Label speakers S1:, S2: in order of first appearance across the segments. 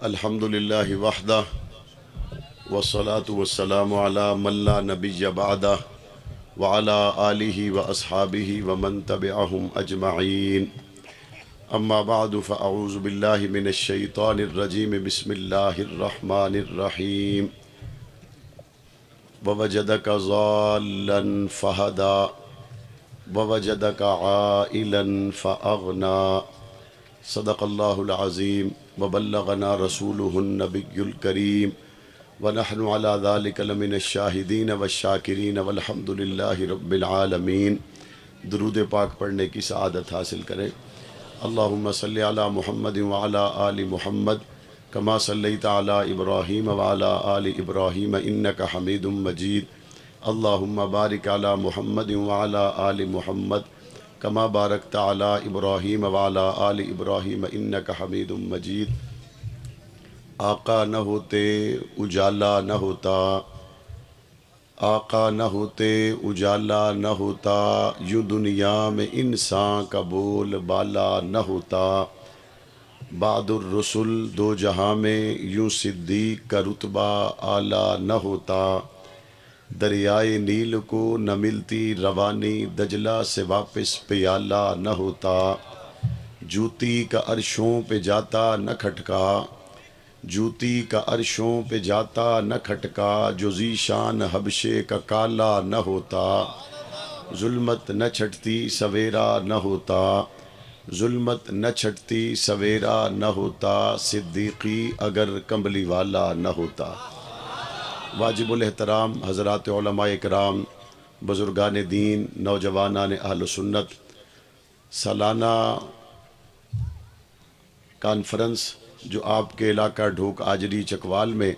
S1: الحمد للہ وحدہ والصلاة والسلام علی من لا نبی بعدہ وعلی آلہ واصحابہ ومن تبعہم اجمعین اما بعد فاعوذ باللہ من الشیطان الرجیم بسم اللہ الرحمن الرحیم ووجدک ضالا فہدا ووجدک عائلا فاغنا صدق اللہ العظیم وبلغنا رسولہ النبی الکریم ونحن علی ذلک لمن الشاہدین والشاکرین والحمد للہ رب العالمین۔ درود پاک پڑھنے کی سعادت حاصل کریں۔ اللہم صلی علی محمد وعلی آل محمد کما صلیت علی ابراہیم وعلی آل ابراہیم انک حمید مجید۔ اللہم بارک علی محمد وعلی آل محمد کما بارکت علی ابراہیم وعلی آل ابراہیم انک حمید مجید۔ آقا نہ ہوتے اجالا نہ ہوتا، آقا نہ ہوتے اجالا نہ ہوتا، یوں دنیا میں انسان کا بول بالا نہ ہوتا۔ بعد الرسل دو جہاں میں یوں صدیق کا رتبہ اعلیٰ نہ ہوتا۔ دریائے نیل کو نہ ملتی روانی، دجلہ سے واپس پیالہ نہ ہوتا۔ جوتی کا عرشوں پہ جاتا نہ کھٹکا، جوتی کا عرشوں پہ جاتا نہ کھٹکا، جو ذیشان حبشے کا کالا نہ ہوتا۔ ظلمت نہ چھٹتی سویرا نہ ہوتا، ظلمت نہ چھٹتی سویرا نہ ہوتا، صدیقی اگر کمبلی والا نہ ہوتا۔ واجب الاحترام حضرات علماء اکرام، بزرگان دین، نوجوانان اہل سنت، سالانہ کانفرنس جو آپ کے علاقہ ڈھوک آجری چکوال میں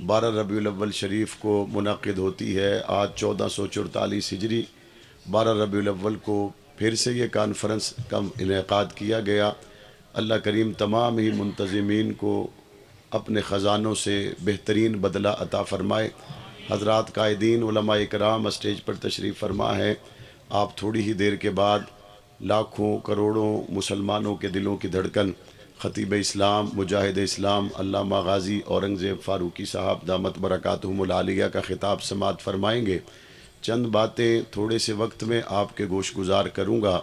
S1: 12 ربیع الاول شریف کو منعقد ہوتی ہے۔ آج 1444 ہجری 12 ربیع الاول کو پھر سے یہ کانفرنس کا انعقاد کیا گیا۔ اللہ کریم تمام ہی منتظمین کو اپنے خزانوں سے بہترین بدلہ عطا فرمائے۔ حضرات قائدین علماء اکرام اسٹیج پر تشریف فرما ہے۔ آپ تھوڑی ہی دیر کے بعد لاکھوں کروڑوں مسلمانوں کے دلوں کی دھڑکن خطیب اسلام، مجاہد اسلام، علامہ غازی اورنگزیب فاروقی صاحب دامت برکاتہم العالیہ کا خطاب سماعت فرمائیں گے۔ چند باتیں تھوڑے سے وقت میں آپ کے گوش گزار کروں گا۔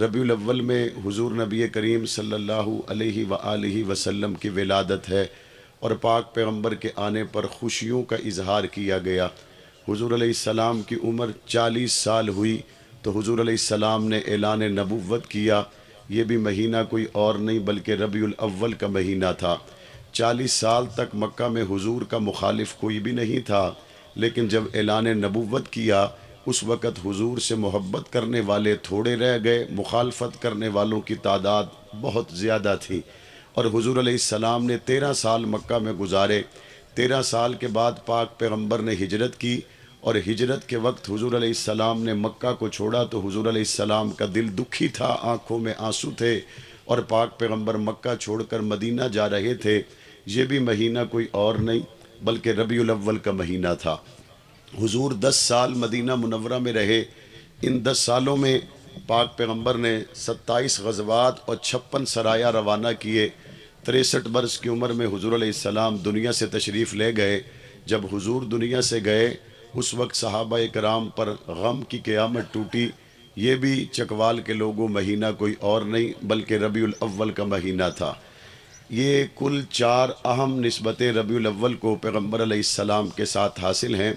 S1: ربیع الاول میں حضور نبی کریم صلی اللہ علیہ وآلہ وسلم کی ولادت ہے اور پاک پیغمبر کے آنے پر خوشیوں کا اظہار کیا گیا۔ حضور علیہ السلام کی عمر 40 سال ہوئی تو حضور علیہ السلام نے اعلان نبوت کیا۔ یہ بھی مہینہ کوئی اور نہیں بلکہ ربیع الاول کا مہینہ تھا۔ 40 سال تک مکہ میں حضور کا مخالف کوئی بھی نہیں تھا، لیکن جب اعلان نبوت کیا اس وقت حضور سے محبت کرنے والے تھوڑے رہ گئے، مخالفت کرنے والوں کی تعداد بہت زیادہ تھی، اور حضور علیہ السلام نے 13 سال مکہ میں گزارے۔ 13 سال کے بعد پاک پیغمبر نے ہجرت کی، اور ہجرت کے وقت حضور علیہ السلام نے مکہ کو چھوڑا تو حضور علیہ السلام کا دل دکھی تھا، آنکھوں میں آنسو تھے، اور پاک پیغمبر مکہ چھوڑ کر مدینہ جا رہے تھے۔ یہ بھی مہینہ کوئی اور نہیں بلکہ ربیع الاول کا مہینہ تھا۔ حضور 10 سال مدینہ منورہ میں رہے۔ ان 10 سالوں میں پاک پیغمبر نے 27 غزوات اور 56 سرایا روانہ کیے۔ 63 برس کی عمر میں حضور علیہ السلام دنیا سے تشریف لے گئے۔ جب حضور دنیا سے گئے اس وقت صحابہ کرام پر غم کی قیامت ٹوٹی۔ یہ بھی چکوال کے لوگوں مہینہ کوئی اور نہیں بلکہ ربیع الاول کا مہینہ تھا۔ یہ کل 4 اہم نسبتیں ربیع الاول کو پیغمبر علیہ السلام کے ساتھ حاصل ہیں،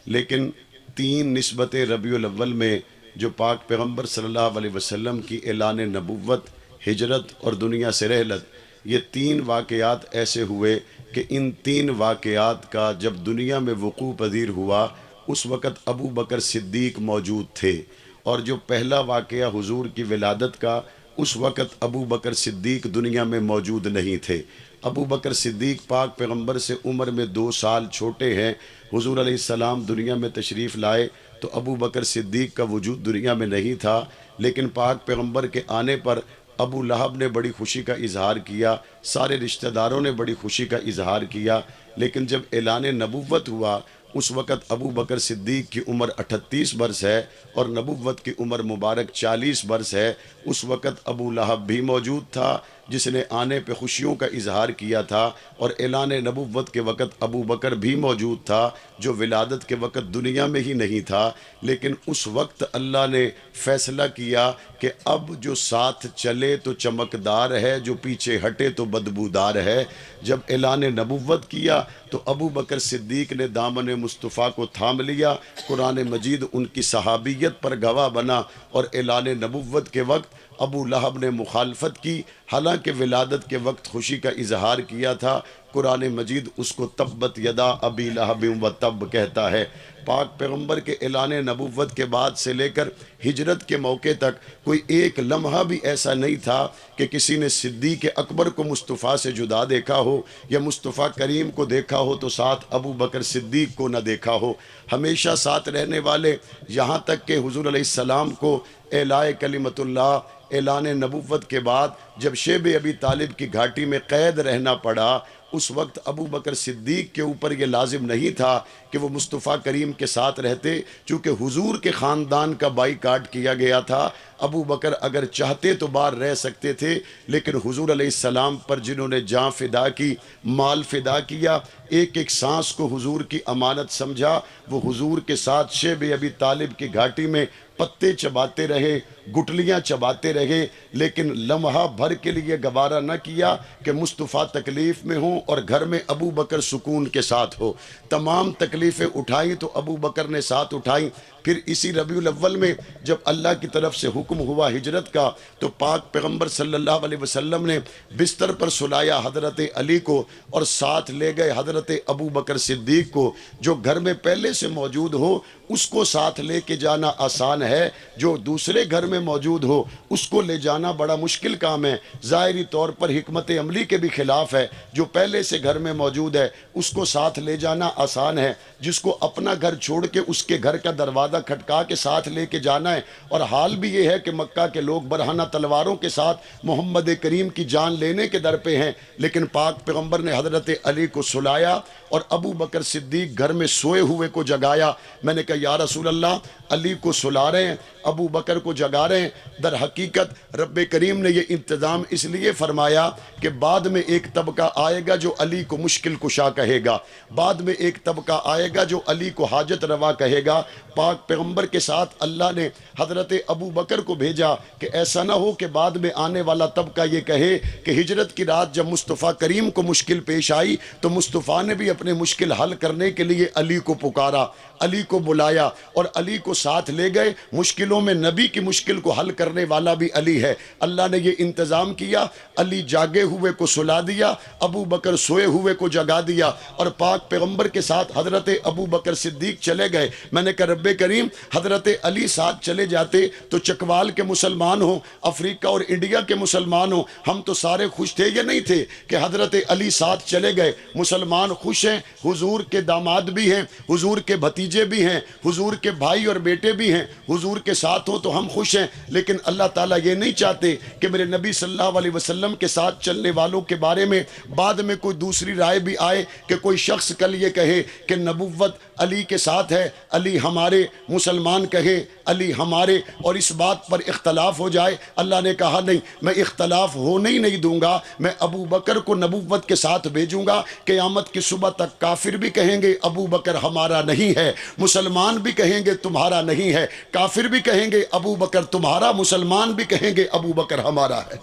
S1: لیکن 3 نسبتیں ربیع الاول میں جو پاک پیغمبر صلی اللہ علیہ وسلم کی اعلان نبوت، ہجرت اور دنیا سے رحلت، یہ 3 واقعات ایسے ہوئے کہ ان 3 واقعات کا جب دنیا میں وقوع پذیر ہوا اس وقت ابو بکر صدیق موجود تھے، اور جو پہلا واقعہ حضور کی ولادت کا اس وقت ابو بکر صدیق دنیا میں موجود نہیں تھے۔ ابو بکر صدیق پاک پیغمبر سے عمر میں 2 سال چھوٹے ہیں۔ حضور علیہ السلام دنیا میں تشریف لائے تو ابو بکر صدیق کا وجود دنیا میں نہیں تھا، لیکن پاک پیغمبر کے آنے پر ابو لہب نے بڑی خوشی کا اظہار کیا، سارے رشتہ داروں نے بڑی خوشی کا اظہار کیا، لیکن جب اعلان نبوت ہوا اس وقت ابو بکر صدیق کی عمر 38 برس ہے اور نبوت کی عمر مبارک 40 برس ہے۔ اس وقت ابو لہب بھی موجود تھا، جس نے آنے پہ خوشیوں کا اظہار کیا تھا، اور اعلان نبوت کے وقت ابو بکر بھی موجود تھا جو ولادت کے وقت دنیا میں ہی نہیں تھا، لیکن اس وقت اللہ نے فیصلہ کیا کہ اب جو ساتھ چلے تو چمکدار ہے، جو پیچھے ہٹے تو بدبودار ہے۔ جب اعلان نبوت کیا تو ابو بکر صدیق نے دامن مصطفیٰ کو تھام لیا، قرآن مجید ان کی صحابیت پر گواہ بنا، اور اعلان نبوت کے وقت ابو لہب نے مخالفت کی، حالانکہ ولادت کے وقت خوشی کا اظہار کیا تھا۔ قرآن مجید اس کو تبت یدا ابی لہب و تب کہتا ہے۔ پاک پیغمبر کے اعلان نبوت کے بعد سے لے کر ہجرت کے موقع تک کوئی ایک لمحہ بھی ایسا نہیں تھا کہ کسی نے صدیق اکبر کو مصطفیٰ سے جدا دیکھا ہو، یا مصطفیٰ کریم کو دیکھا ہو تو ساتھ ابو بکر صدیق کو نہ دیکھا ہو۔ ہمیشہ ساتھ رہنے والے، یہاں تک کہ حضور علیہ السلام کو اعلائے کلمت اللہ، اعلان نبوت کے بعد جب شیب ابی طالب کی گھاٹی میں قید رہنا پڑا، اس وقت ابو بکر صدیق کے اوپر یہ لازم نہیں تھا کہ وہ مصطفیٰ کریم کے ساتھ رہتے، چونکہ حضور کے خاندان کا بائیکاٹ کیا گیا تھا۔ ابو بکر اگر چاہتے تو باہر رہ سکتے تھے، لیکن حضور علیہ السلام پر جنہوں نے جان فدا کی، مال فدا کیا، ایک ایک سانس کو حضور کی امانت سمجھا، وہ حضور کے ساتھ شیب ابی طالب کی گھاٹی میں پتے چباتے رہے، گٹلیاں چباتے رہے، لیکن لمحہ بھر کے لیے گوارہ نہ کیا کہ مصطفیٰ تکلیف میں ہوں اور گھر میں ابو بکر سکون کے ساتھ ہو۔ تمام تکلیفیں اٹھائیں تو ابو بکر نے ساتھ اٹھائیں۔ پھر اسی ربیع الاول میں جب اللہ کی طرف سے حکم ہوا ہجرت کا، تو پاک پیغمبر صلی اللہ علیہ وسلم نے بستر پر سلایا حضرت علی کو، اور ساتھ لے گئے حضرت ابو بکر صدیق کو۔ جو گھر میں پہلے سے موجود ہو اس کو ساتھ لے کے جانا آسان ہے، جو دوسرے گھر میں موجود ہو اس کو لے جانا بڑا مشکل کام ہے۔ ظاہری طور پر حکمت عملی کے بھی خلاف ہے۔ جو پہلے سے گھر میں موجود ہے اس کو ساتھ لے جانا آسان ہے، جس کو اپنا گھر چھوڑ کے اس کے گھر کا دروازہ کھٹکا کے ساتھ لے کے جانا ہے۔ اور حال بھی یہ ہے کہ مکہ کے لوگ برہنہ تلواروں کے ساتھ محمد کریم کی جان لینے کے در پہ ہیں، لیکن پاک پیغمبر نے حضرت علی کو سلایا اور ابو بکر صدیق گھر میں سوئے ہوئے کو جگایا۔ میں نے کہا یا رسول اللہ، علی کو سلا رہے ہیں، ابو بکر کو جگا رہے ہیں۔ در حقیقت رب کریم نے یہ انتظام اس لیے فرمایا کہ بعد میں ایک طبقہ آئے گا جو علی کو مشکل کشا کہے گا، بعد میں ایک طبقہ آئے گا جو علی کو حاجت روا کہے گا۔ پاک پیغمبر کے ساتھ اللہ نے حضرت ابو بکر کو بھیجا کہ ایسا نہ ہو کہ بعد میں آنے والا طبقہ یہ کہے کہ ہجرت کی رات جب مصطفیٰ کریم کو مشکل پیش آئی تو مصطفیٰ نے بھی اپنے مشکل حل کرنے کے لیے علی کو پکارا، علی کو بلایا اور علی کو ساتھ لے گئے۔ مشکلوں میں نبی کی مشکل کو حل کرنے والا بھی علی ہے۔ اللہ نے یہ انتظام کیا، علی جاگے ہوئے کو سلا دیا، ابو بکر سوئے ہوئے کو جگا دیا، اور پاک پیغمبر کے ساتھ حضرت ابو بکر صدیق چلے گئے۔ میں نے کہا رب کریم، حضرت علی ساتھ چلے جاتے تو چکوال کے مسلمان ہوں، افریقہ اور انڈیا کے مسلمان ہوں، ہم تو سارے خوش تھے یا نہیں تھے کہ حضرت علی ساتھ چلے گئے؟ مسلمان خوش ہیں، حضور کے داماد بھی ہیں، حضور کے بھتیجے بھی ہیں، حضور کے بھائی اور بیٹے بھی ہیں، حضور کے ساتھ ہو تو ہم خوش ہیں۔ لیکن اللہ تعالیٰ یہ نہیں چاہتے کہ میرے نبی صلی اللہ علیہ وسلم کے ساتھ چلنے والوں کے بارے میں بعد میں کوئی دوسری رائے بھی آئے، کہ کوئی شخص کل یہ کہے کہ نبوت علی کے ساتھ ہے، علی ہمارے، مسلمان کہے علی ہمارے، اور اس بات پر اختلاف ہو جائے۔ اللہ نے کہا نہیں، میں اختلاف ہونے ہی نہیں دوں گا، میں ابو بکر کو نبوت کے ساتھ بھیجوں گا۔ قیامت کی صبح تک کافر بھی کہیں گے ابو بکر ہمارا نہیں ہے، مسلمان بھی کہیں گے تمہارا نہیں ہے، کافر بھی کہیں گے ابو بکر تمہارا، مسلمان بھی کہیں گے ابو بکر ہمارا ہے۔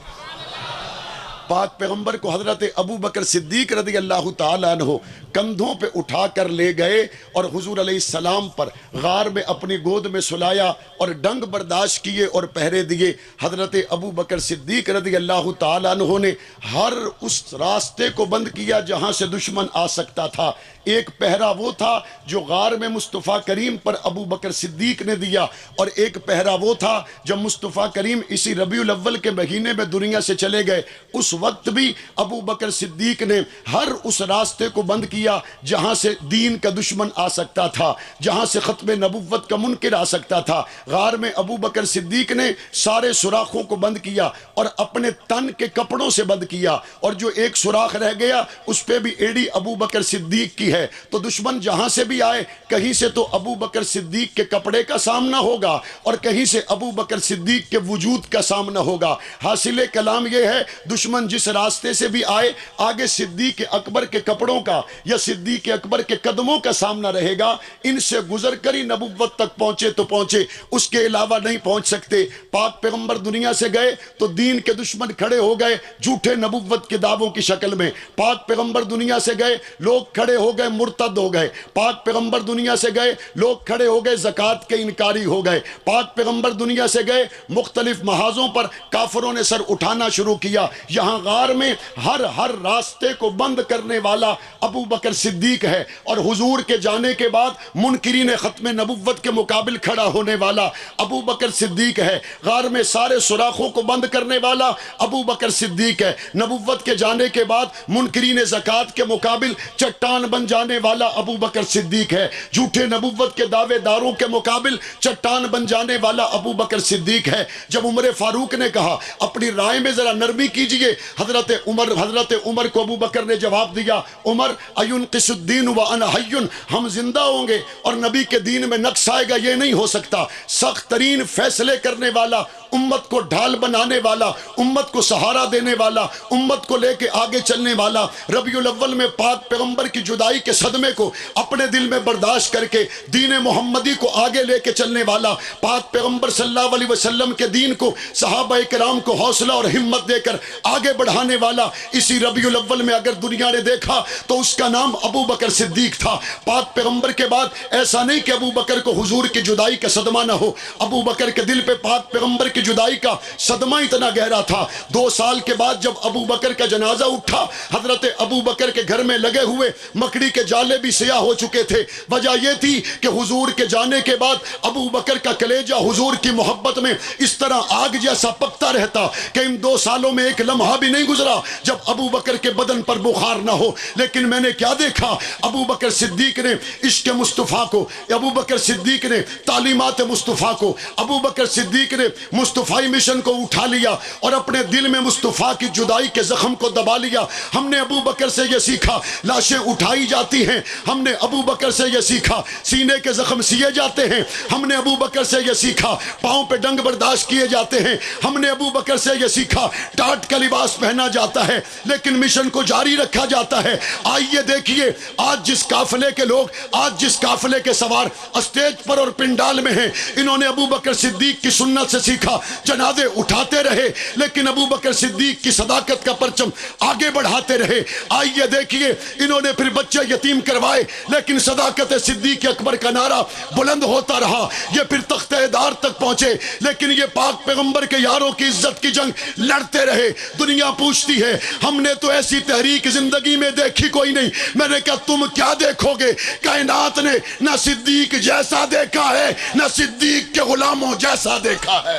S1: پاک پیغمبر کو حضرت ابو بکر صدیق رضی اللہ تعالیٰ عنہ کندھوں پہ اٹھا کر لے گئے اور حضور علیہ السلام پر غار میں اپنی گود میں سلایا اور ڈنگ برداشت کیے اور پہرے دیے۔ حضرت ابو بکر صدیق رضی اللہ تعالیٰ عنہ نے ہر اس راستے کو بند کیا جہاں سے دشمن آ سکتا تھا۔ ایک پہرا وہ تھا جو غار میں مصطفیٰ کریم پر ابو بکر صدیق نے دیا، اور ایک پہرا وہ تھا جب مصطفیٰ کریم اسی ربیع الاول کے مہینے میں دنیا سے چلے گئے، اس وقت بھی ابو بکر صدیق نے ہر اس راستے کو بند کیا کیا جہاں سے دین کا دشمن آ سکتا تھا، جہاں سے ختم نبوت کا منکر آ سکتا تھا۔ غار میں ابو بکر صدیق نے سارے سوراخوں کو بند کیا اور اپنے تن کے کپڑوں سے بند کیا، اور جو ایک سوراخ رہ گیا اس پہ بھی ایڑی ابو بکر صدیق کی ہے۔ تو دشمن جہاں سے بھی آئے کہیں سے تو ابو بکر صدیق کے کپڑے کا سامنا ہوگا اور کہیں سے ابو بکر صدیق کے وجود کا سامنا ہوگا۔ حاصل کلام یہ ہے دشمن جس راستے سے بھی آئے آگے صدیق اکبر کے کپڑوں کا یا صدیق اکبر کے قدموں کا سامنا رہے گا۔ ان سے گزر کر ہی نبوت تک پہنچے تو پہنچے، اس کے علاوہ نہیں پہنچ سکتے۔ پاک پیغمبر دنیا سے گئے تو دین کے دشمن کھڑے ہو گئے جھوٹے نبوت کے دعووں کی شکل میں۔ پاک پیغمبر دنیا سے گئے لوگ کھڑے ہو گئے مرتد ہو گئے۔ پاک پیغمبر دنیا سے گئے لوگ کھڑے ہو گئے زکوٰۃ کے انکاری ہو گئے۔ پاک پیغمبر دنیا سے گئے مختلف محاذوں پر کافروں نے سر اٹھانا شروع کیا۔ یہاں غار میں ہر راستے کو بند کرنے والا ابو بکر صدیق ہے، اور حضور کے جانے کے بعد منکرین ختم نبوت کے مقابل کھڑا ہونے والا ابو بکر صدیق ہے۔ غار میں سارے سوراخوں کو بند کرنے والا ابو بکر صدیق ہے۔ نبوت کے جانے کے بعد منکرین زکوٰۃ کے مقابل چٹان بن جانے والا ابو بکر صدیق ہے۔ جھوٹے نبوت کے دعوے داروں کے مقابل چٹان بن جانے والا ابو بکر صدیق ہے۔ جب عمر فاروق نے کہا اپنی رائے میں ذرا نرمی کیجئے، حضرت عمر کو ابو بکر نے جواب دیا، عمر اینقص الدین وانا حی، ہم زندہ ہوں گے اور نبی کے دین میں نقص آئے گا، یہ نہیں ہو سکتا۔ سخت ترین فیصلے کرنے والا، امت کو ڈھال بنانے والا، امت کو سہارا دینے والا، امت کو لے کے آگے چلنے والا، ربیع الاول میں پاک پیغمبر کی جدائی کے صدمے کو اپنے دل میں برداشت کر کے دین محمدی کو آگے لے کے چلنے والا، پاک پیغمبر صلی اللہ علیہ وسلم کے دین کو صحابہ کرام کو حوصلہ اور ہمت دے کر آگے بڑھانے والا، اسی ربیع الاول میں اگر دنیا نے دیکھا تو اس کا نام ابو بکر صدیق تھا۔ پاک پیغمبر کے بعد ایسا نہیں کہ ابو بکر کو حضور کی جدائی کا صدمہ نہ ہو، ابو بکر کے دل پہ پاک پیغمبر کی جدائی کا صدمہ اتنا گہرا تھا۔ 2 سال کے بعد جب ابو بکر کا جنازہ اٹھا، حضرت ابو بکر کے گھر میں لگے ہوئے مکڑی کے جالے بھی سیاہ ہو چکے تھے۔ وجہ یہ تھی کہ حضور کے جانے کے بعد ابو بکر کا کلیجہ حضور کی محبت میں اس طرح آگ جیسا پکتا رہتا کہ ان 2 سالوں میں ایک لمحہ بھی نہیں گزرا جب ابو بکر کے بدن پر بخار نہ ہو۔ لیکن میں نے کیا دیکھا، ابو بکر صدیق نے عشق مصطفیٰ کو، ابو بکر صدیق نے تعلیمات مصطفیٰ کو، ابو بکر صدیق نے مصطفی مشن کو اٹھا لیا اور اپنے دل میں مصطفیٰ کی جدائی کے زخم کو دبا لیا۔ ہم نے ابو بکر سے یہ سیکھا لاشیں اٹھائی جاتی ہیں، ہم نے ابو بکر سے یہ سیکھا سینے کے زخم سیے جاتے ہیں، ہم نے ابو بکر سے یہ سیکھا پاؤں پہ ڈنگ برداشت کیے جاتے ہیں، ہم نے ابو بکر سے یہ سیکھا ٹاٹ کا لباس پہنا جاتا ہے لیکن مشن کو جاری رکھا جاتا ہے۔ آئیے دیکھیے آج جس قافلے کے لوگ، آج جس قافلے کے سوار اسٹیج پر اور پنڈال میں ہیں، انہوں نے ابو بکر صدیق کی سنت سے سیکھا، جنازے اٹھاتے رہے لیکن ابو بکر صدیق کی صداقت کا پرچم آگے بڑھاتے رہے۔ آئیے دیکھیے انہوں نے پھر بچے یتیم کروائے لیکن صداقت صدیق اکبر کا نعرہ بلند ہوتا رہا۔ یہ پھر تخت دار تک پہنچے لیکن یہ پاک پیغمبر کے یاروں کی عزت کی جنگ لڑتے رہے۔ دنیا پوچھتی ہے ہم نے تو ایسی تحریک زندگی میں دیکھی کوئی نہیں۔ میں نے کہا تم کیا دیکھو گے، کائنات نے نہ صدیق جیسا دیکھا ہے نہ صدیق کے غلاموں جیسا دیکھا ہے۔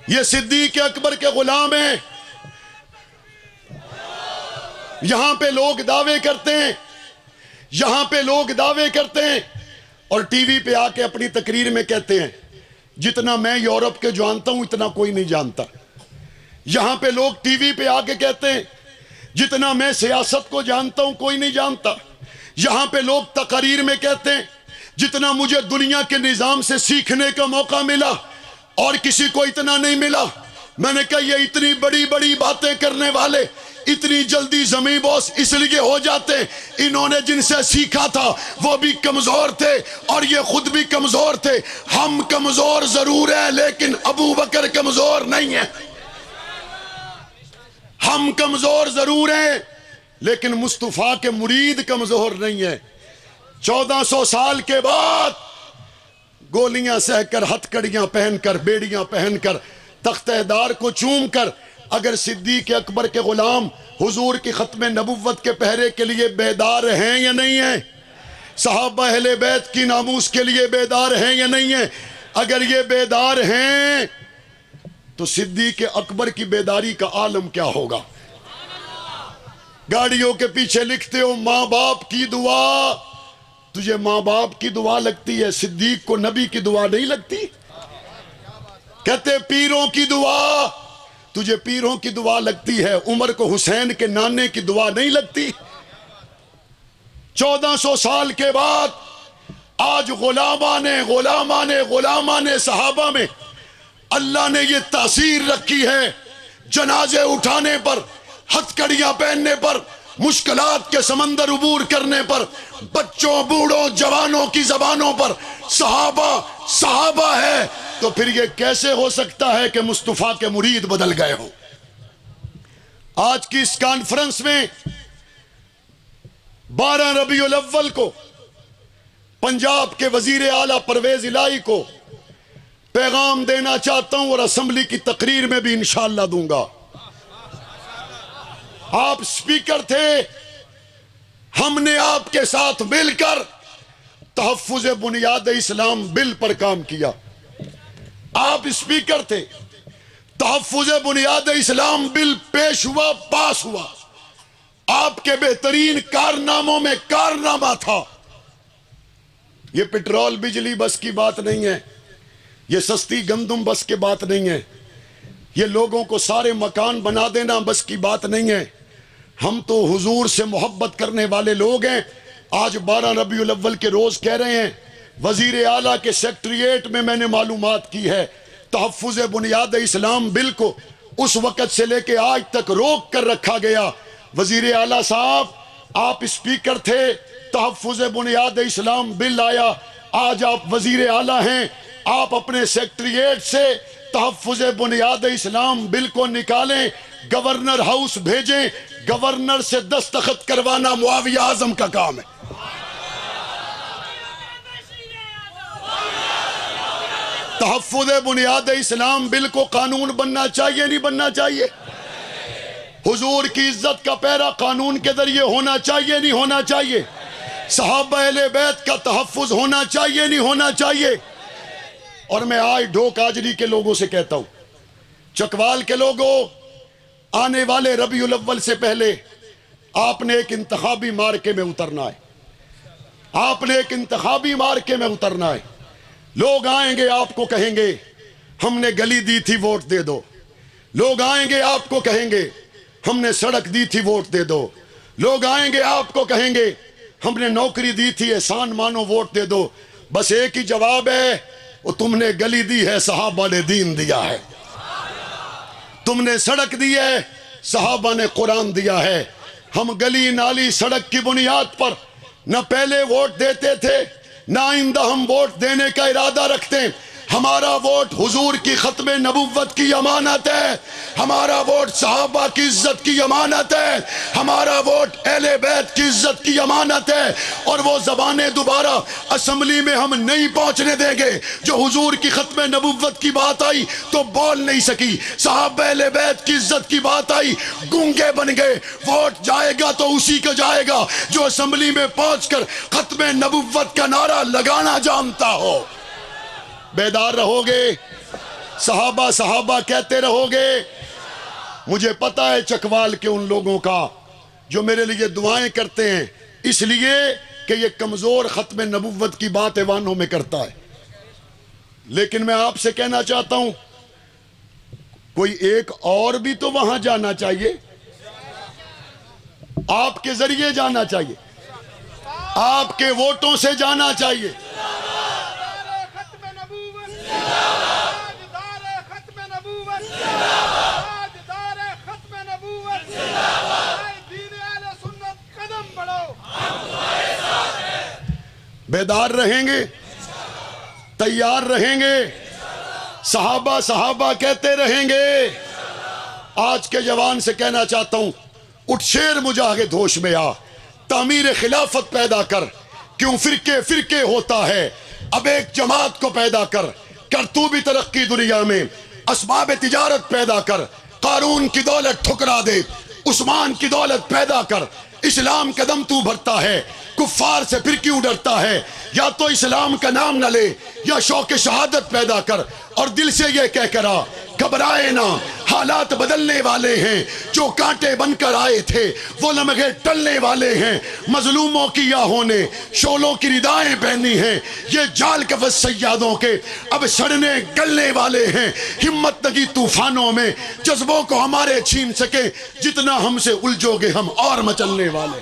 S1: یہ صدیق اکبر کے غلام ہیں۔ یہاں پہ لوگ دعوے کرتے ہیں، یہاں پہ لوگ دعوے کرتے ہیں اور ٹی وی پہ آ کے اپنی تقریر میں کہتے ہیں جتنا میں یورپ کے جانتا ہوں اتنا کوئی نہیں جانتا۔ یہاں پہ لوگ ٹی وی پہ آ کے کہتے ہیں جتنا میں سیاست کو جانتا ہوں کوئی نہیں جانتا۔ یہاں پہ لوگ تقاریر میں کہتے ہیں جتنا مجھے دنیا کے نظام سے سیکھنے کا موقع ملا اور کسی کو اتنا نہیں ملا۔ میں نے کہا یہ اتنی بڑی بڑی باتیں کرنے والے اتنی جلدی زمین بوس اس لیے ہو جاتے، انہوں نے جن سے سیکھا تھا وہ بھی کمزور تھے اور یہ خود بھی کمزور تھے۔ ہم کمزور ضرور ہیں لیکن ابو بکر کمزور نہیں ہے۔ ہم کمزور ضرور ہیں لیکن مصطفیٰ کے مرید کمزور نہیں ہیں۔ 1400 سال کے بعد گولیاں سہ کر، ہتھ کڑیاں پہن کر، بیڑیاں پہن کر، تخت دار کو چوم کر، اگر صدیق اکبر کے غلام حضور کی ختم نبوت کے پہرے کے لیے بیدار ہیں یا نہیں ہیں، صحابہ اہل بیت کی ناموس کے لیے بیدار ہیں یا نہیں ہیں، اگر یہ بیدار ہیں تو صدیق اکبر کی بیداری کا عالم کیا ہوگا۔ گاڑیوں کے پیچھے لکھتے ہو ماں باپ کی دعا. تجھے ماں باپ کی دعا لگتی ہے, صدیق کو نبی کی دعا نہیں لگتی. کہتے پیروں کی دعا, تجھے پیروں کی دعا لگتی ہے, عمر کو حسین کے نانے کی دعا نہیں لگتی. 1400 سال کے بعد آج غلامان صحابہ میں اللہ نے یہ تاثیر رکھی ہے, جنازے اٹھانے پر, ہتھ کڑیاں پہننے پر, مشکلات کے سمندر عبور کرنے پر, بچوں بوڑھوں جوانوں کی زبانوں پر صحابہ ہے. تو پھر یہ کیسے ہو سکتا ہے کہ مصطفیٰ کے مرید بدل گئے ہوں؟ آج کی اس کانفرنس میں 12 ربیع الاول کو پنجاب کے وزیر اعلیٰ پرویز الہی کو پیغام دینا چاہتا ہوں, اور اسمبلی کی تقریر میں بھی انشاءاللہ دوں گا. آپ سپیکر تھے, ہم نے آپ کے ساتھ مل کر تحفظ بنیاد اسلام بل پر کام کیا. آپ سپیکر تھے, تحفظ بنیاد اسلام بل پیش ہوا, پاس ہوا. آپ کے بہترین کارناموں میں کارنامہ تھا. یہ پٹرول بجلی بس کی بات نہیں ہے, یہ سستی گندم بس کی بات نہیں ہے, یہ لوگوں کو سارے مکان بنا دینا بس کی بات نہیں ہے. ہم تو حضور سے محبت کرنے والے لوگ ہیں. آج 12 ربیع الاول کے روز کہہ رہے ہیں, وزیر اعلیٰ کے سیکٹریٹ میں میں نے معلومات کی ہے, تحفظ بنیاد اسلام بل کو اس وقت سے لے کے آج تک روک کر رکھا گیا. وزیر اعلیٰ صاحب, آپ اسپیکر تھے, تحفظ بنیاد اسلام بل آیا, آج آپ وزیر اعلیٰ ہیں, آپ اپنے سیکٹریٹ سے تحفظ بنیاد اسلام بل کو نکالیں, گورنر ہاؤس بھیجیں, گورنر سے دستخط کروانا معاویہ اعظم کا کام ہے. تحفظ بنیاد اسلام بل کو قانون بننا چاہیے نہیں بننا چاہیے؟ حضور کی عزت کا پیرا قانون کے ذریعے ہونا چاہیے نہیں ہونا چاہیے؟ صحابہ اہل بیت کا تحفظ ہونا چاہیے نہیں ہونا چاہیے؟ اور میں آج ڈھوک آجری کے لوگوں سے کہتا ہوں, چکوال کے لوگوں, آنے والے ربیع الاول سے پہلے آپ نے ایک انتخابی مارکے میں اترنا ہے. آپ نے ایک انتخابی مارکے میں اترنا ہے. لوگ آئیں گے آپ کو کہیں گے ہم نے گلی دی تھی ووٹ دے دو. لوگ آئیں گے آپ کو کہیں گے ہم نے سڑک دی تھی ووٹ دے دو. لوگ آئیں گے آپ کو کہیں گے ہم نے نوکری دی تھی احسان مانو ووٹ دے دو. بس ایک ہی جواب ہے, وہ تم نے گلی دی ہے, صحابہ نے دین دیا ہے. تم نے سڑک دی ہے, صحابہ نے قرآن دیا ہے. ہم گلی نالی سڑک کی بنیاد پر نہ پہلے ووٹ دیتے تھے, نہ آئندہ ہم ووٹ دینے کا ارادہ رکھتے ہیں. ہمارا ووٹ حضور کی ختم نبوت کی امانت ہے, ہمارا ووٹ صحابہ کی عزت کی امانت ہے, ہمارا ووٹ اہل بیت کی عزت کی امانت ہے. اور وہ زبانیں دوبارہ اسمبلی میں ہم نہیں پہنچنے دیں گے. جو حضور کی ختم نبوت کی بات آئی تو بول نہیں سکی, صحابہ اہل بیت کی عزت کی بات آئی گونگے بن گئے. ووٹ جائے گا تو اسی کو جائے گا جو اسمبلی میں پہنچ کر ختم نبوت کا نعرہ لگانا جانتا ہو. بیدار رہو گے, صحابہ صحابہ کہتے رہو گے. مجھے پتا ہے چکوال کے ان لوگوں کا جو میرے لیے دعائیں کرتے ہیں, اس لیے کہ یہ کمزور ختم نبوت کی بات ایوانوں میں کرتا ہے. لیکن میں آپ سے کہنا چاہتا ہوں, کوئی ایک اور بھی تو وہاں جانا چاہیے, آپ کے ذریعے جانا چاہیے, آپ کے ووٹوں سے جانا چاہیے. بیدار رہیں گے, تیار رہیں گے, صحابہ صحابہ کہتے رہیں گے. آج کے جوان سے کہنا چاہتا ہوں, اٹھ شیر مجاہد ہوش میں آ, تعمیر خلافت پیدا کر, کیوں فرقے فرقے ہوتا ہے, اب ایک جماعت کو پیدا کر تو بھی ترقی دنیا میں, اسباب تجارت پیدا کر, قارون کی دولت ٹھکرا دے, عثمان کی دولت پیدا کر. اسلام کا دم تو بھرتا ہے, کفار سے پھر کیوں ڈرتا ہے؟ یا تو اسلام کا نام نہ لے یا شوق شہادت پیدا کر, اور دل سے یہ کہہ کرا گھبرائے نہ حالات بدلنے والے ہیں، جو کانٹے بن کر آئے تھے وہ لمحے ٹلنے والے ہیں، مظلوموں کی آہوں نے شولوں کی ردائیں پہنی ہیں، یہ جال کفس سیادوں کے اب سڑنے گلنے والے ہیں، ہمت نگی طوفانوں میں جذبوں کو ہمارے چھین سکے، جتنا ہم سے الجھو گے ہم اور مچلنے والے۔